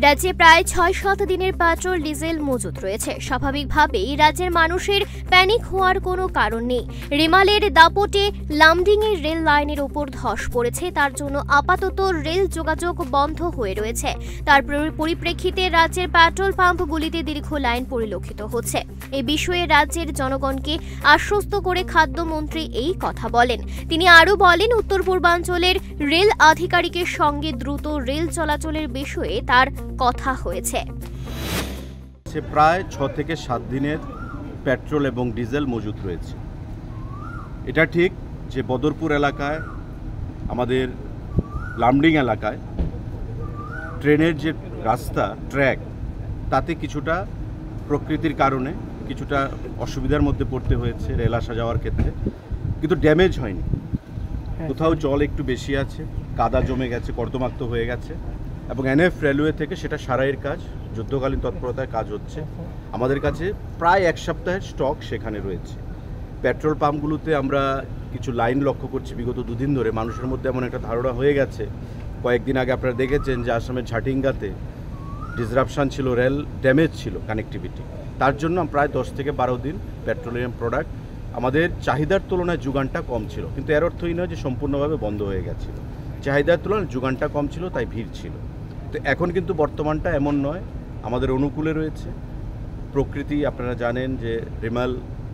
রাজ্যে প্রায় ৬-৭ দিনের পেট্রোল ডিজেল মজুত রয়েছে। স্বাভাবিকভাবেই রাজ্যের মানুষের প্যানিক হওয়ার কোনো কারণ নেই। রিমালের দাপটে লামডিংয়ের রেল লাইনের ওপর ধস পড়েছে, তার জন্য আপাতত রেল যোগাযোগ বন্ধ হয়ে রয়েছে। তার পরিপ্রেক্ষিতে রাজ্যের পেট্রোল পাম্পগুলিতে দীর্ঘ লাইন পরিলক্ষিত হচ্ছে। এই বিষয়ে রাজ্যের জনগণকে আশ্বস্ত করে খাদ্যমন্ত্রী এই কথা বলেন। তিনি আরও বলেন, উত্তর পূর্বাঞ্চলের রেল আধিকারিকের সঙ্গে দ্রুত রেল চলাচলের বিষয়ে তার কথা হয়েছে। প্রায় 6 থেকে 7 দিনের পেট্রোল এবং ডিজেল মজুত রয়েছে। এটা ঠিক যে বদরপুর এলাকায়, আমাদের লামডিং এলাকায় ট্রেনের যে রাস্তা ট্র্যাক, তাতে কিছুটা প্রকৃতির কারণে কিছুটা অসুবিধার মধ্যে পড়তে হয়েছে রেল আসা যাওয়ার ক্ষেত্রে, কিন্তু ড্যামেজ হয়নি। কোথাও জল একটু বেশি আছে, কাদা জমে গেছে, কর্দমাক্ত হয়ে গেছে, এবং এনএফ রেলওয়ে থেকে সেটা সারাইয়ের কাজ, যুদ্ধকালীন তৎপরতায় কাজ হচ্ছে। আমাদের কাছে প্রায় 1 সপ্তাহের স্টক সেখানে রয়েছে। পেট্রোল পাম্পগুলোতে আমরা কিছু লাইন লক্ষ্য করছি বিগত 2 দিন ধরে। মানুষের মধ্যে এমন একটা ধারণা হয়ে গেছে, কয়েকদিন আগে আপনারা দেখেছেন যে আসামের ঝাটিঙ্গাতে ডিসরাপশান ছিল, রেল ড্যামেজ ছিল, কানেক্টিভিটি। তার জন্য প্রায় 10 থেকে 12 দিন পেট্রোলিয়াম প্রোডাক্ট আমাদের চাহিদার তুলনায় যোগানটা কম ছিল, কিন্তু এর অর্থই নয় যে সম্পূর্ণভাবে বন্ধ হয়ে গেছিল। চাহিদার তুলনায় যোগানটা কম ছিল, তাই ভিড় ছিল। তো এখন কিন্তু বর্তমানটা এমন নয়, আমাদের অনুকূলে রয়েছে। প্রকৃতি আপনারা জানেন যে রিমাল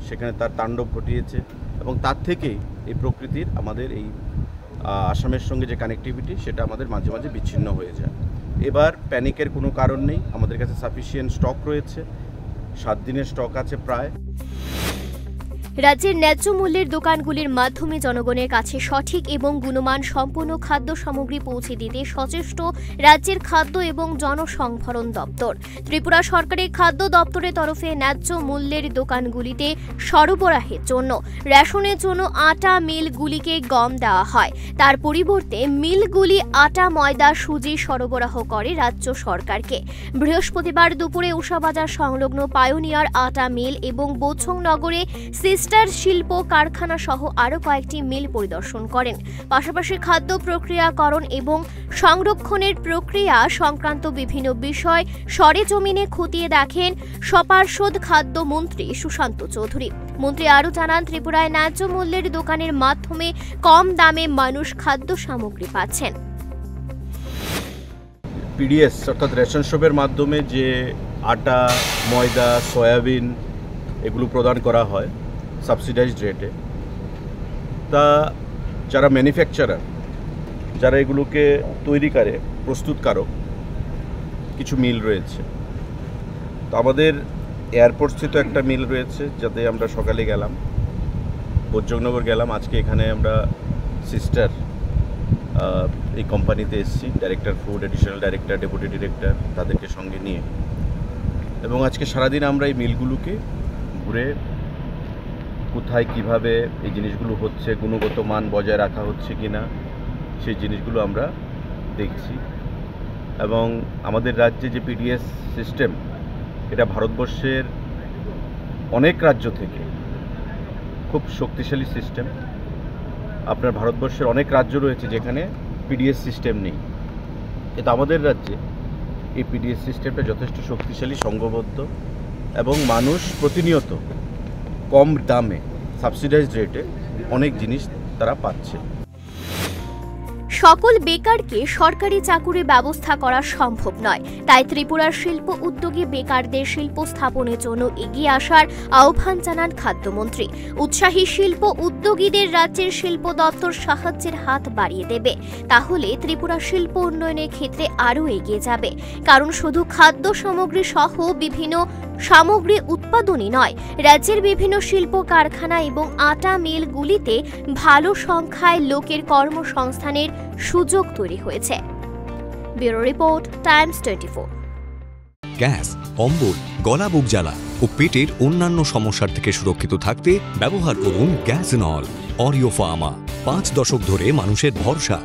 সেখানে তার তাণ্ডব ঘটিয়েছে, এবং তার থেকেই এই প্রকৃতির আমাদের এই আসামের সঙ্গে যে কানেক্টিভিটি, সেটা আমাদের মাঝে মাঝে বিচ্ছিন্ন হয়ে যায়। এবার প্যানিকের কোনো কারণ নেই, আমাদের কাছে সাফিসিয়েন্ট স্টক রয়েছে, 7 দিনের স্টক আছে প্রায়। রাজ্যের ন্যায্য মূল্যের দোকানগুলির মাধ্যমে জনগণের কাছে সঠিক এবং গুণমান সম্পন্ন খাদ্য সামগ্রী পৌঁছে দিতে সচেষ্ট রাজ্যের খাদ্য এবং জনসংভরণ দপ্তর। ত্রিপুরা সরকারের খাদ্য দপ্তরের তরফে ন্যায্য মূল্যের দোকানগুলিতে সরবরাহের জন্য রেশনের জন্য আটা মিলগুলিকে গম দেওয়া হয়। তার পরিবর্তে মিলগুলি আটা, ময়দা, সুজি সরবরাহ করে রাজ্য সরকারকে। বৃহস্পতিবার দুপুরে উষাবাজার সংলগ্ন পায়োনিয়ার আটা মিল এবং বোচংনগরে শিল্প কারখানা সহ আরও কয়েকটি মিল পরিদর্শন করেন। পাশাপাশি খাদ্য প্রক্রিয়াকরণ এবং সংরক্ষণের প্রক্রিয়া সংক্রান্ত বিভিন্ন বিষয় সরেজমিনে খতিয়ে দেখেন সপার্ষদ খাদ্যমন্ত্রী সুশান্ত চৌধুরী। মন্ত্রী আরও জানান, ত্রিপুরায় ন্যায্য মূল্যের দোকানের মাধ্যমে কম দামে মানুষ খাদ্য সামগ্রী পাচ্ছেন। পিডিএস অর্থাৎ রেশন শপের মাধ্যমে যে আটা, ময়দা, সয়াবিন এগুলো প্রদান করা হয় সাবসিডাইজড রেটে, তা যারা ম্যানুফ্যাকচারার, যারা এগুলোকে তৈরি করে, প্রস্তুতকারক, কিছু মিল রয়েছে। তো আমাদের এয়ারপোর্ট স্থিত একটা মিল রয়েছে, যাতে আমরা সকালে গেলাম, বোচংনগর গেলাম, আজকে এখানে আমরা সিস্টার এই কোম্পানিতে এসেছি, director food, additional director, deputy director, তাদেরকে সঙ্গে নিয়ে, এবং আজকে সারাদিন আমরা এই মিলগুলোকে ঘুরে কোথায় কিভাবে এই জিনিসগুলো হচ্ছে, গুণগত মান বজায় রাখা হচ্ছে কিনা, সেই জিনিসগুলো আমরা দেখছি। এবং আমাদের রাজ্যে যে পিডিএস সিস্টেম, এটা ভারতবর্ষের অনেক রাজ্য থেকে খুব শক্তিশালী সিস্টেম। আপনার ভারতবর্ষের অনেক রাজ্য রয়েছে যেখানে পিডিএস সিস্টেম নেই, কিন্তু আমাদের রাজ্যে এই পিডিএস সিস্টেমটা যথেষ্ট শক্তিশালী, সংঘবদ্ধ, এবং মানুষ প্রতিনিয়ত কম দামে সাবসিডাইজড রেটে অনেক জিনিস তারা পাচ্ছে। সকল বেকারকে সরকারি চাকুরির ব্যবস্থা করা সম্ভব নয়, তাই ত্রিপুরার শিল্প উদ্যোগী বেকারদের শিল্প স্থাপনের জন্য এগিয়ে আসার আহ্বান জানান খাদ্যমন্ত্রী। উৎসাহী শিল্প উদ্যোগীদের রাজ্যের শিল্প দপ্তর সাহায্যের হাত বাড়িয়ে দেবে, তাহলে ত্রিপুরা শিল্প উন্নয়নের ক্ষেত্রে আরও এগিয়ে যাবে। কারণ শুধু খাদ্য সামগ্রী সহ বিভিন্ন সামগ্রী উৎপাদনই নয়, রাজ্যের বিভিন্ন শিল্প কারখানা এবং আটা মিলগুলিতে ভালো সংখ্যায় লোকের কর্মসংস্থানের সুযোগ তৈরি হয়েছে। Bureau report, Times 24। গ্যাস, অম্বল, গলা বুক জ্বালা ও পেটের অন্যান্য সমস্যার থেকে সুরক্ষিত থাকতে ব্যবহার করুন গ্যাসনল। অরিও ফার্মা, 5 দশক ধরে মানুষের ভরসা।